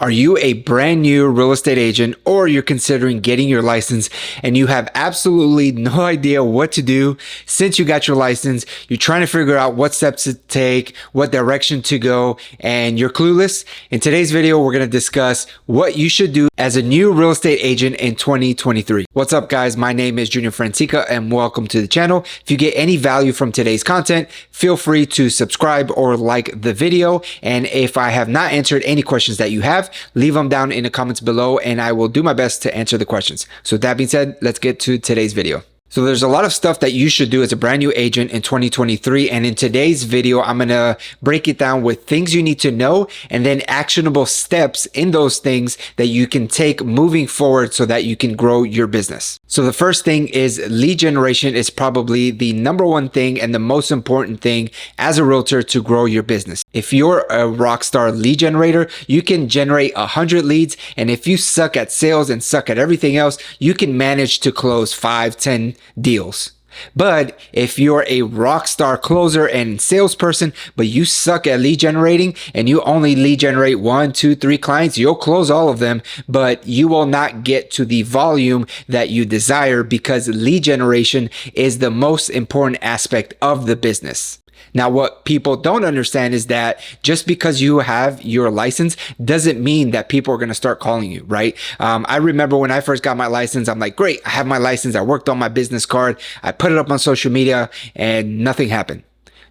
Are you a brand new real estate agent, or you're considering getting your license and you have absolutely no idea what to do since you got your license? You're trying to figure out what steps to take, what direction to go, and you're clueless? In today's video, we're going to discuss what you should do as a new real estate agent in 2023. What's up, guys? My name is Junior Francisca and welcome to the channel. If you get any value from today's content, feel free to subscribe or like the video. And if I have not answered any questions that you have, leave them down in the comments below and I will do my best to answer the questions. So with that being said, let's get to today's video. So there's a lot of stuff that you should do as a brand new agent in 2023. And in today's video, I'm going to break it down with things you need to know and then actionable steps in those things that you can take moving forward so that you can grow your business. So the first thing is lead generation is probably the number one thing and the most important thing as a realtor to grow your business. If you're a rock star lead generator, you can generate 100 leads. And if you suck at sales and suck at everything else, you can manage to close 5, 10 deals. But if you're a rock star closer and salesperson, but you suck at lead generating and you only lead generate 1, 2, 3 clients, you'll close all of them, but you will not get to the volume that you desire because lead generation is the most important aspect of the business. Now, what people don't understand is that just because you have your license doesn't mean that people are going to start calling you, right? I remember when I first got my license, I'm like, great, I have my license. I worked on my business card. I put it up on social media and nothing happened.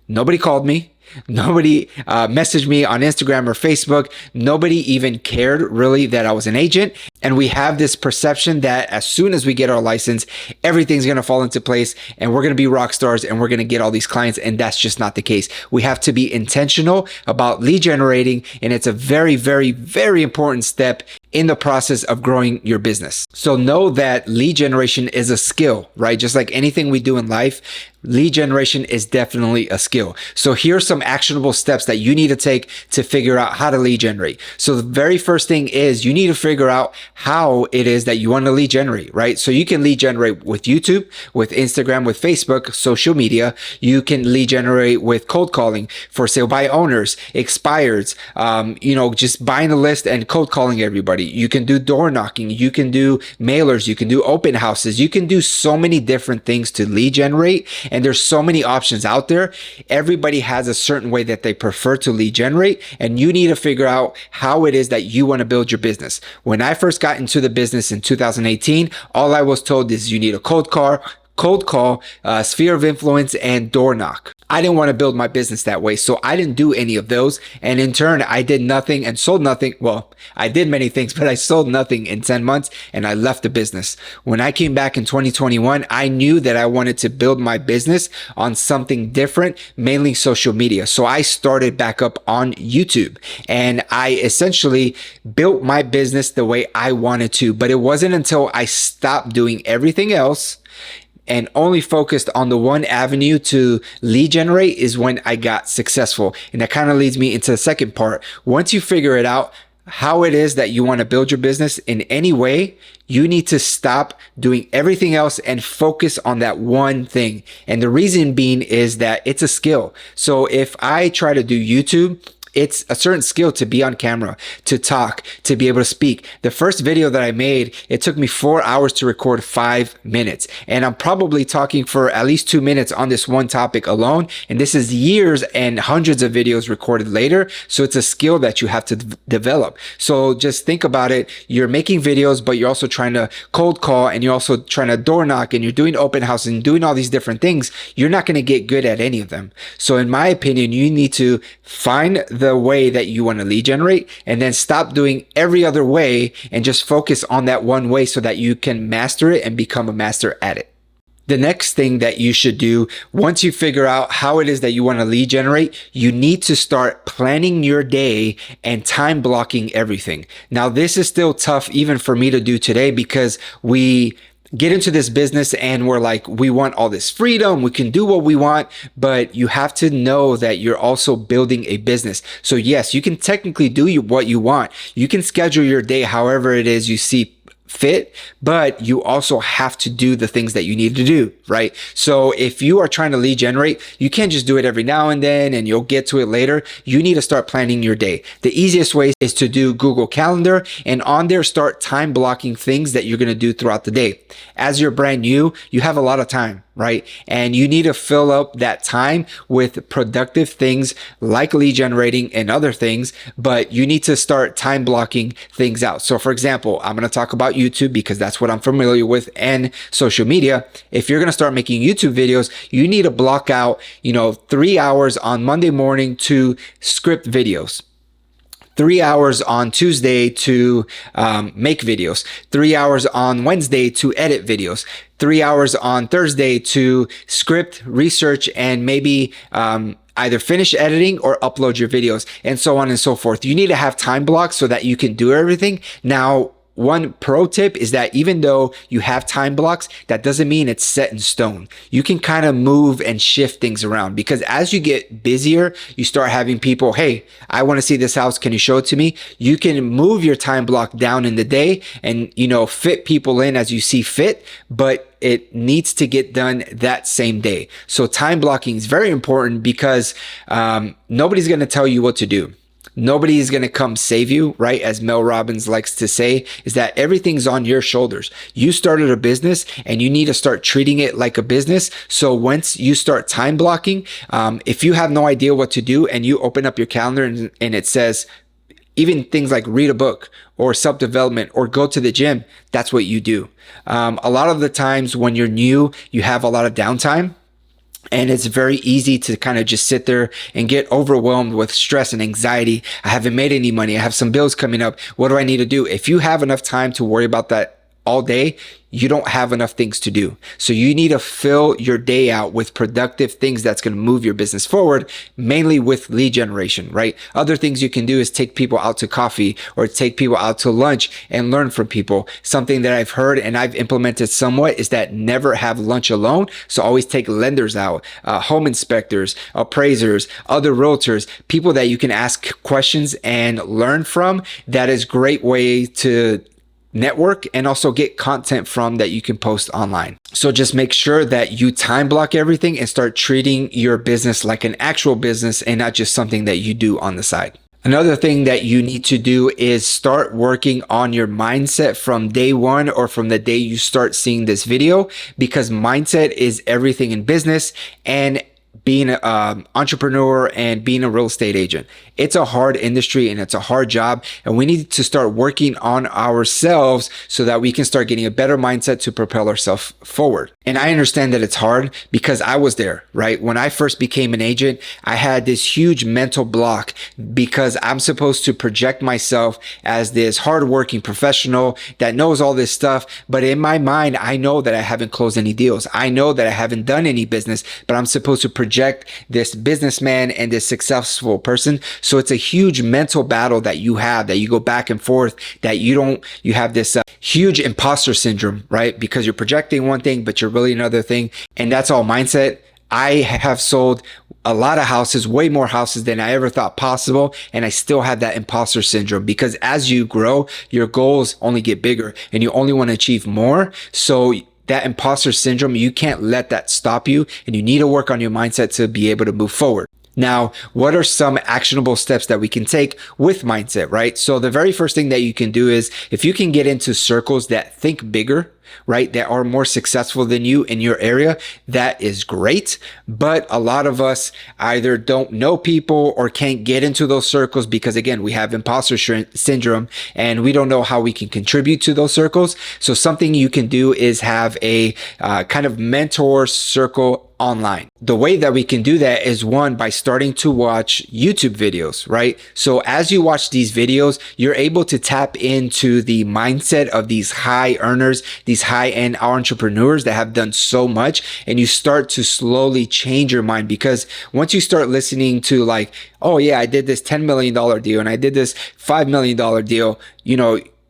Nobody called me. Nobody messaged me on Instagram or Facebook. Nobody even cared really that I was an agent. And we have this perception that as soon as we get our license, everything's going to fall into place and we're going to be rock stars and we're going to get all these clients. And that's just not the case. We have to be intentional about lead generating. And it's a very, very, very important step in the process of growing your business. So know that lead generation is a skill, right? Just like anything we do in life, lead generation is definitely a skill. So here's some actionable steps that you need to take to figure out how to lead generate. So the very first thing is you need to figure out how it is that you want to lead generate, right? So you can lead generate with YouTube, with Instagram, with Facebook, social media. You can lead generate with cold calling, for sale by owners, expireds, just buying a list and cold calling everybody. You can do door knocking. You can do mailers. You can do open houses. You can do so many different things to lead generate. And there's so many options out there. Everybody has a certain way that they prefer to lead generate. And you need to figure out how it is that you want to build your business. When I first got into the business in 2018, all I was told is you need a cold call, sphere of influence, and door knock. I didn't want to build my business that way, so I didn't do any of those. And in turn, I did nothing and sold nothing. Well, I did many things, but I sold nothing in 10 months and I left the business. When I came back in 2021, I knew that I wanted to build my business on something different, mainly social media. So I started back up on YouTube and I essentially built my business the way I wanted to. But it wasn't until I stopped doing everything else and only focused on the one avenue to lead generate is when I got successful. And that kind of leads me into the second part. Once you figure it out, how it is that you want to build your business in any way, you need to stop doing everything else and focus on that one thing. And the reason being is that it's a skill. So if I try to do YouTube, it's a certain skill to be on camera, to talk, to be able to speak. The first video that I made, it took me 4 hours to record 5 minutes. And I'm probably talking for at least 2 minutes on this one topic alone. And this is years and hundreds of videos recorded later. So it's a skill that you have to develop. So just think about it. You're making videos, but you're also trying to cold call and you're also trying to door knock and you're doing open house and doing all these different things. You're not going to get good at any of them. So in my opinion, you need to find the way that you want to lead generate and then stop doing every other way and just focus on that one way so that you can master it and become a master at it. The next thing that you should do once you figure out how it is that you want to lead generate, you need to start planning your day and time blocking everything. Now, this is still tough even for me to do today because we get into this business and we're like, we want all this freedom. We can do what we want, but you have to know that you're also building a business. So yes, you can technically do what you want. You can schedule your day however it is you see fit, but you also have to do the things that you need to do, right? So if you are trying to lead generate, you can't just do it every now and then and you'll get to it later. You need to start planning your day. The easiest way is to do Google Calendar, and on there start time blocking things that you're going to do throughout the day. As you're brand new, you have a lot of time, right? And you need to fill up that time with productive things like lead generating and other things, but you need to start time blocking things out. So for example, I'm going to talk about YouTube because that's what I'm familiar with, and social media. If you're going to start making YouTube videos, you need to block out, 3 hours on Monday morning to script videos. 3 hours on Tuesday to make videos, 3 hours on Wednesday to edit videos, 3 hours on Thursday to script, research, and maybe either finish editing or upload your videos, and so on and so forth. You need to have time blocks so that you can do everything. Now, one pro tip is that even though you have time blocks, that doesn't mean it's set in stone. You can kind of move and shift things around, because as you get busier, you start having people, hey, I want to see this house. Can you show it to me? You can move your time block down in the day and, fit people in as you see fit, but it needs to get done that same day. So time blocking is very important because nobody's going to tell you what to do. Nobody is going to come save you, right? As Mel Robbins likes to say, is that everything's on your shoulders. You started a business and you need to start treating it like a business. So once you start time blocking, if you have no idea what to do and you open up your calendar and it says, even things like read a book or self-development or go to the gym, that's what you do. A lot of the times when you're new, you have a lot of downtime. And it's very easy to kind of just sit there and get overwhelmed with stress and anxiety. I haven't made any money. I have some bills coming up. What do I need to do? If you have enough time to worry about that all day, you don't have enough things to do. So you need to fill your day out with productive things that's going to move your business forward, mainly with lead generation, right? Other things you can do is take people out to coffee or take people out to lunch and learn from people. Something that I've heard and I've implemented somewhat is that never have lunch alone. So always take lenders out, home inspectors, appraisers, other realtors, people that you can ask questions and learn from. That is a great way to network and also get content from that you can post online. So just make sure that you time block everything and start treating your business like an actual business and not just something that you do on the side. Another thing that you need to do is start working on your mindset from day one or from the day you start seeing this video, because mindset is everything in business and being an entrepreneur and being a real estate agent. It's a hard industry and it's a hard job, and we need to start working on ourselves so that we can start getting a better mindset to propel ourselves forward. And I understand that it's hard because I was there, right? When I first became an agent, I had this huge mental block because I'm supposed to project myself as this hardworking professional that knows all this stuff. But in my mind, I know that I haven't closed any deals. I know that I haven't done any business, but I'm supposed to project this businessman and this successful person. So it's a huge mental battle that you have, that you go back and forth, that you have this huge imposter syndrome, right? Because you're projecting one thing, but you're really another thing. And that's all mindset. I have sold a lot of houses, way more houses than I ever thought possible. And I still have that imposter syndrome because as you grow, your goals only get bigger and you only want to achieve more. So that imposter syndrome, you can't let that stop you, and you need to work on your mindset to be able to move forward. Now, what are some actionable steps that we can take with mindset, right? So the very first thing that you can do is if you can get into circles that think bigger, right, that are more successful than you in your area, that is great. But a lot of us either don't know people or can't get into those circles because, again, we have imposter syndrome and we don't know how we can contribute to those circles. So something you can do is have a kind of mentor circle online. The way that we can do that is, one, by starting to watch YouTube videos, right? So as you watch these videos, you're able to tap into the mindset of these high earners, these high-end entrepreneurs that have done so much, and you start to slowly change your mind, because once you start listening to like, oh yeah, I did this $10 million deal and I did this $5 million deal,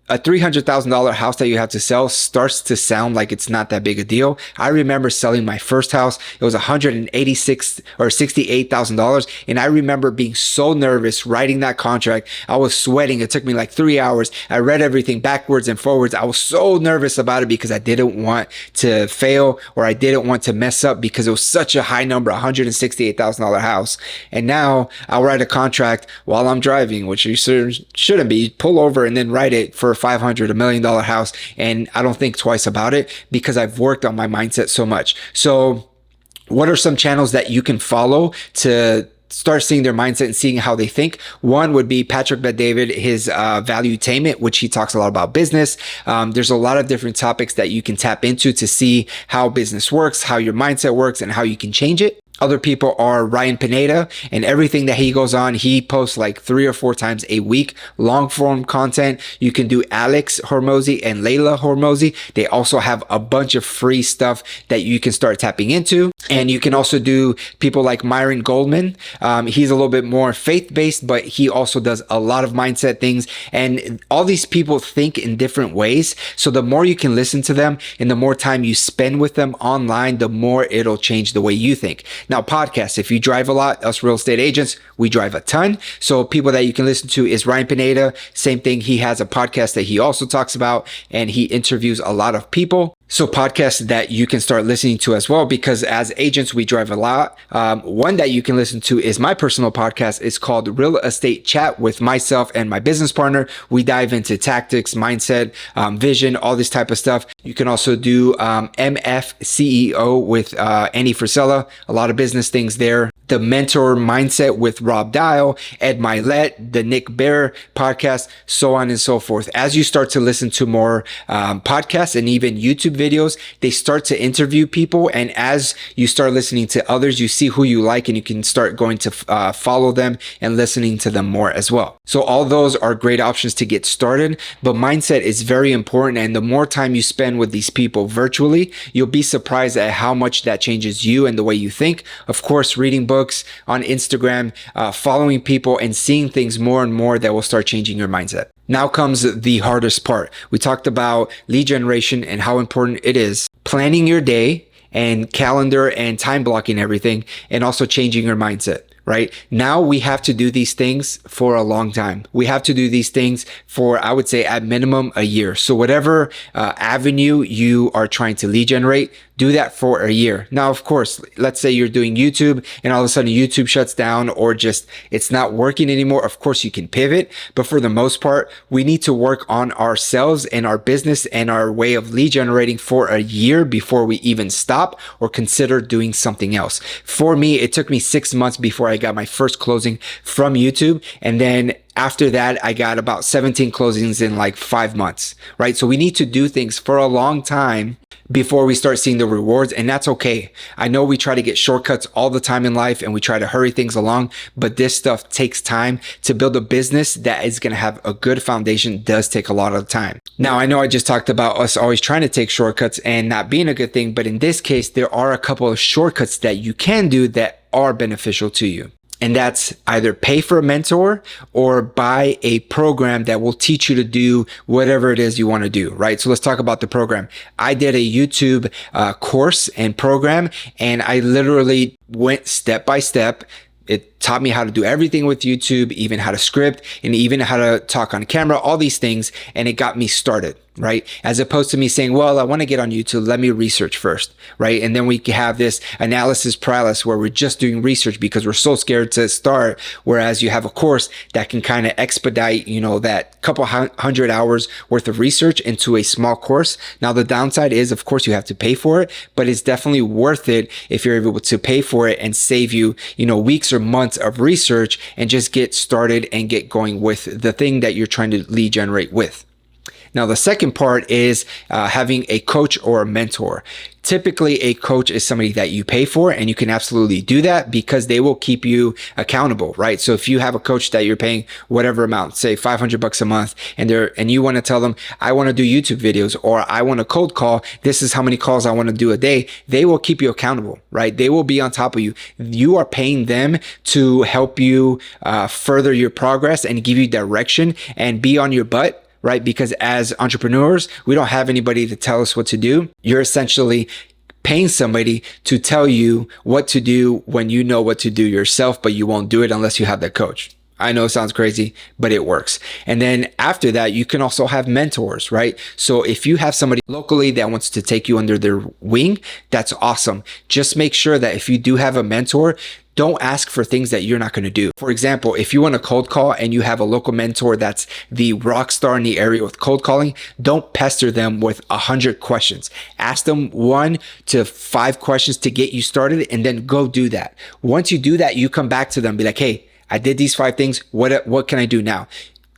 a $300,000 house that you have to sell starts to sound like it's not that big a deal. I remember selling my first house. It was $186 or $68,000. And I remember being so nervous writing that contract. I was sweating. It took me like 3 hours. I read everything backwards and forwards. I was so nervous about it because I didn't want to fail, or I didn't want to mess up, because it was such a high number, $168,000 house. And now I'll write a contract while I'm driving, which you shouldn't be. Pull over and then write it for $500, $1 million house. And I don't think twice about it because I've worked on my mindset so much. So what are some channels that you can follow to start seeing their mindset and seeing how they think? One would be Patrick Bet-David, his Valuetainment, which he talks a lot about business. There's a lot of different topics that you can tap into to see how business works, how your mindset works, and how you can change it. Other people are Ryan Pineda, and everything that he goes on, he posts like 3 or 4 times a week, long form content. You can do Alex Hormozi and Layla Hormozi. They also have a bunch of free stuff that you can start tapping into. And you can also do people like Myron Goldman. He's a little bit more faith-based, but he also does a lot of mindset things. And all these people think in different ways. So the more you can listen to them and the more time you spend with them online, the more it'll change the way you think. Now, podcasts, if you drive a lot, us real estate agents, we drive a ton. So people that you can listen to is Ryan Pineda. Same thing. He has a podcast that he also talks about, and he interviews a lot of people. So podcasts that you can start listening to as well, because as agents, we drive a lot. One that you can listen to is my personal podcast. It's called Real Estate Chat with myself and my business partner. We dive into tactics, mindset, vision, all this type of stuff. You can also do MF CEO with Andy Frisella, a lot of business things there. The Mentor Mindset with Rob Dial, Ed Milet, the Nick Bare podcast, so on and so forth. As you start to listen to more podcasts and even YouTube videos, they start to interview people. And as you start listening to others, you see who you like, and you can start going to follow them and listening to them more as well. So all those are great options to get started, but mindset is very important. And the more time you spend with these people virtually, you'll be surprised at how much that changes you and the way you think. Of course, reading books on Instagram, following people, and seeing things more and more that will start changing your mindset. Now comes the hardest part. We talked about lead generation and how important it is. Planning your day and calendar and time blocking everything, and also changing your mindset. Right now, we have to do these things for a long time. We have to do these things for, I would say, at minimum a year. So whatever avenue you are trying to lead generate, do that for a year. Now, of course, let's say you're doing YouTube and all of a sudden YouTube shuts down, or just it's not working anymore. Of course, you can pivot. But for the most part, we need to work on ourselves and our business and our way of lead generating for a year before we even stop or consider doing something else. For me, it took me 6 months before I got my first closing from YouTube. And then after that, I got about 17 closings in like 5 months, right? So we need to do things for a long time before we start seeing the rewards. And that's okay. I know we try to get shortcuts all the time in life and we try to hurry things along, but this stuff takes time. To build a business that is going to have a good foundation does take a lot of time. Now, I know I just talked about us always trying to take shortcuts and not being a good thing, but in this case, there are a couple of shortcuts that you can do that are beneficial to you. And that's either pay for a mentor or buy a program that will teach you to do whatever it is you want to do, right? So let's talk about the program. I did a YouTube course and program, and I literally went step by step. It taught me how to do everything with YouTube, even how to script and even how to talk on camera, all these things. And it got me started, right? As opposed to me saying, well, I want to get on YouTube. Let me research first, right? And then we have this analysis paralysis where we're just doing research because we're so scared to start. Whereas you have a course that can kind of expedite, that couple 100 hours worth of research into a small course. Now, the downside is, of course, you have to pay for it, but it's definitely worth it if you're able to pay for it and save you, weeks or months of research and just get started and get going with the thing that you're trying to lead generate with. Now, the second part is having a coach or a mentor. Typically, a coach is somebody that you pay for, and you can absolutely do that because they will keep you accountable, right? So if you have a coach that you're paying whatever amount, say $500 a month, and you want to tell them, I want to do YouTube videos, or I want to cold call, this is how many calls I want to do a day, they will keep you accountable, right? They will be on top of you. You are paying them to help you further your progress and give you direction and be on your butt right? Because as entrepreneurs, we don't have anybody to tell us what to do. You're essentially paying somebody to tell you what to do when you know what to do yourself, but you won't do it unless you have that coach. I know it sounds crazy, but it works. And then after that, you can also have mentors, right? So if you have somebody locally that wants to take you under their wing, that's awesome. Just make sure that if you do have a mentor, don't ask for things that you're not going to do. For example, if you want a cold call and you have a local mentor that's the rock star in the area with cold calling, don't pester them with 100 questions. Ask them 1 to 5 questions to get you started, and then go do that. Once you do that, you come back to them, be like, hey, I did these 5 things. What can I do now?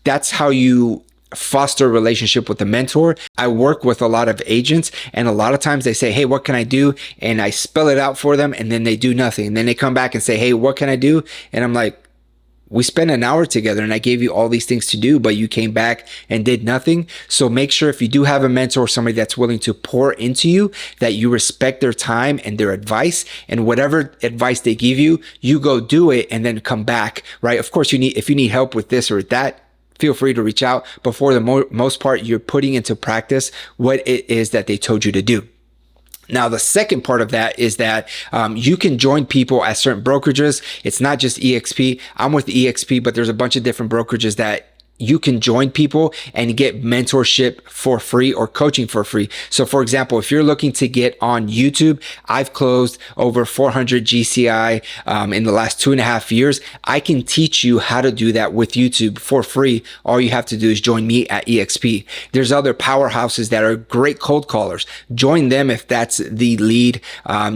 That's how you foster a relationship with a mentor. I work with a lot of agents, and a lot of times they say, hey, what can I do? And I spell it out for them, and then they do nothing. And then they come back and say, hey, what can I do? And I'm like, we spent an hour together and I gave you all these things to do, but you came back and did nothing. So make sure if you do have a mentor, somebody that's willing to pour into you, that you respect their time and their advice, and whatever advice they give you, you go do it and then come back, right? Of course, if you need help with this or that, feel free to reach out. But for the most part, you're putting into practice what it is that they told you to do. Now, the second part of that is that you can join people at certain brokerages. It's not just EXP. I'm with EXP, but there's a bunch of different brokerages that you can join people and get mentorship for free or coaching for free. So for example, if you're looking to get on YouTube, I've closed over 400 GCI in the last 2.5 years. I can teach you how to do that with YouTube for free. All you have to do is join me at EXP. There's other powerhouses that are great cold callers. Join them if that's the lead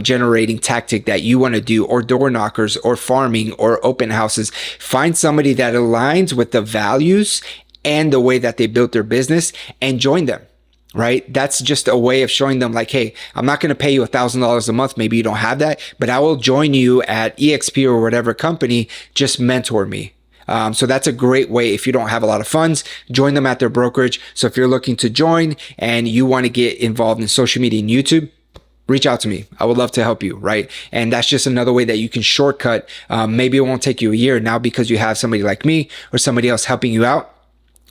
generating tactic that you want to do, or door knockers, or farming, or open houses. Find somebody that aligns with the values and the way that they built their business and join them, right? That's just a way of showing them like, hey, I'm not going to pay you $1,000 a month. Maybe you don't have that, but I will join you at EXP or whatever company. Just mentor me. So that's a great way. If you don't have a lot of funds, join them at their brokerage. So if you're looking to join and you want to get involved in social media and YouTube, reach out to me. I would love to help you, right? And that's just another way that you can shortcut. Maybe it won't take you a year now because you have somebody like me or somebody else helping you out.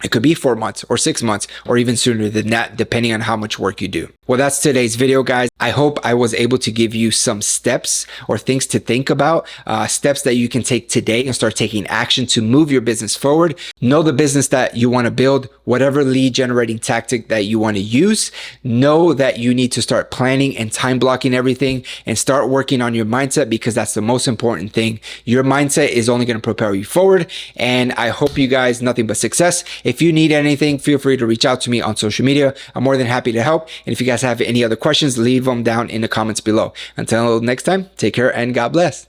It could be 4 months or 6 months or even sooner than that, depending on how much work you do. Well, that's today's video, guys. I hope I was able to give you some steps or things to think about, steps that you can take today and start taking action to move your business forward. Know the business that you want to build, whatever lead generating tactic that you want to use. Know that you need to start planning and time blocking everything and start working on your mindset, because that's the most important thing. Your mindset is only going to propel you forward. And I hope you guys nothing but success. If you need anything, feel free to reach out to me on social media. I'm more than happy to help. And if you guys have any other questions, leave them down in the comments below. Until next time, take care and God bless.